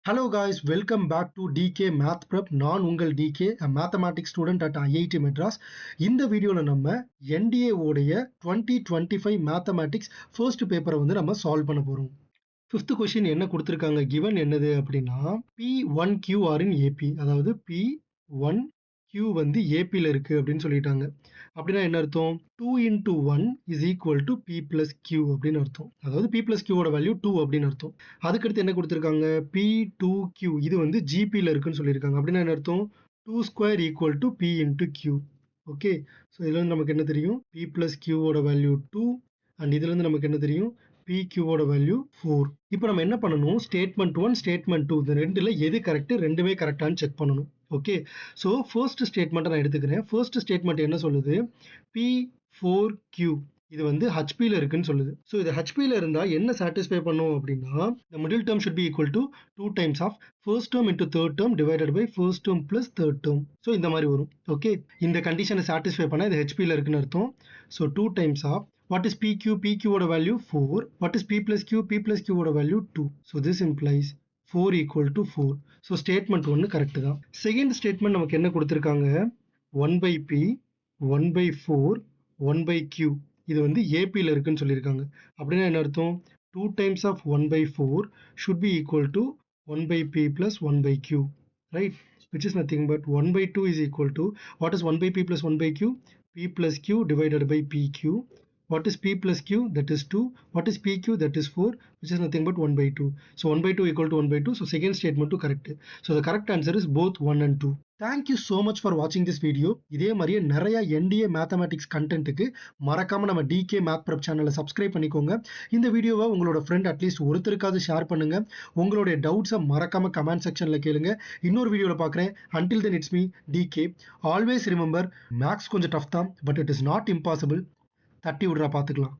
Hello guys, welcome back to DK Math Prep. நான் உங்கள் DK, a mathematics student at IIT Madras. இந்த வீடியோல நம்ம NDA உடைய 2025 Mathematics first பேப்பரை வந்து நம்ம சால்வ் பண்ண போறோம். ஃபிஃப்த் கொஸ்டின் என்ன கொடுத்திருக்காங்க, கிவன் என்னது அப்படின்னா P1Q are in AP, அதாவது P1Q வந்து APல இருக்கு அப்படின்னு சொல்லிட்டாங்க. அப்படின்னா என்ன அர்த்தம்? 2 into 1 is equal to P plus Q அப்படின்னு அர்த்தம். அதாவது P plus Q ஓட வேல்யூ 2 அப்படின்னு அர்த்தம். அதுக்கடுத்து என்ன கொடுத்திருக்காங்க, P2Q இது வந்து GPல இருக்குன்னு சொல்லியிருக்காங்க. அப்படின்னா என்ன அர்த்தம்? 2 square equal to P into Q. Okay, so இதுல இருந்து நமக்கு என்ன தெரியும்? P plus Q ஓட வேல்யூ 2 அண்ட் இதுல இருந்து நமக்கு என்ன தெரியும்? PQ ஓட வேல்யூ 4. இப்போ நம்ம என்ன பண்ணணும், ஸ்டேட்மெண்ட் 1 ஸ்டேட்மெண்ட் 2 இந்த ரெண்டுல எது கரெக்ட், ரெண்டுமே கரெக்டானு செக் பண்ணணும். ஓகே, ஸோ ஃபர்ஸ்ட் ஸ்டேட்மெண்ட்டை நான் எடுத்துக்கிறேன். ஃபர்ஸ்ட் ஸ்டேட்மெண்ட் என்ன சொல்லுது, P4Q இது வந்து ஹெச்பியில் இருக்குன்னு சொல்லுது. ஸோ இது ஹெச்பியில் இருந்தால் என்ன சாட்டிஸ்ஃபை பண்ணும் அப்படின்னா, the middle term should be equal to 2 times of first term into third term divided by first term plus third term. So இந்த மாதிரி வரும். ஓகே, இந்த கண்டிஷனை சாட்டிஸ்ஃபை பண்ணால் இது ஹெச்பியில் இருக்குன்னு அர்த்தம். So 2 times of what is PQ? PQ ஓட value 4. What is P plus Q? P plus Q ஓட value 2. So this implies 4 equal to 4. So statement 1 correct தான். செகண்ட் ஸ்டேட்மெண்ட் நமக்கு என்ன கொடுத்திருக்காங்க, 1 by P 1 by 4 1 by Q இது வந்து APல இருக்குன்னு சொல்லியிருக்காங்க. அப்படின்னா என்ன அர்த்தம், 2 times of 1 by 4 should be equal to 1 by P plus 1 by Q, right? Which is nothing but 1 by 2 is equal to, what is 1 by P plus 1 by Q? P plus Q divided by PQ. What is P plus Q? That is 2. What is PQ? That is 4, which is nothing but 1 by 2. So 1 by 2 equal to 1 by 2. So second statement to correct. So the correct answer is both 1 and 2. Thank you so much for watching this video. இதே மாதிரியே நிறைய NDA mathematics கண்டென்ட்டுக்கு மறக்காம நம்ம DK Math Prep சேனலை subscribe பண்ணிக்கோங்க. இந்த வீடியோவை உங்களோட ஃப்ரெண்ட் அட்லீஸ்ட் ஒருத்தருக்காவது ஷேர் பண்ணுங்க. உங்களுடைய டவுட்ஸை மறக்காம கமெண்ட் செக்ஷன்ல கேளுங்க. இன்னொரு வீடியோவில் பார்க்குறேன். Until then it's me DK. Always remember, maths கொஞ்சம் டஃப் தான், but it is not impossible. தட்டி விடுறா, பார்த்துக்கலாம்.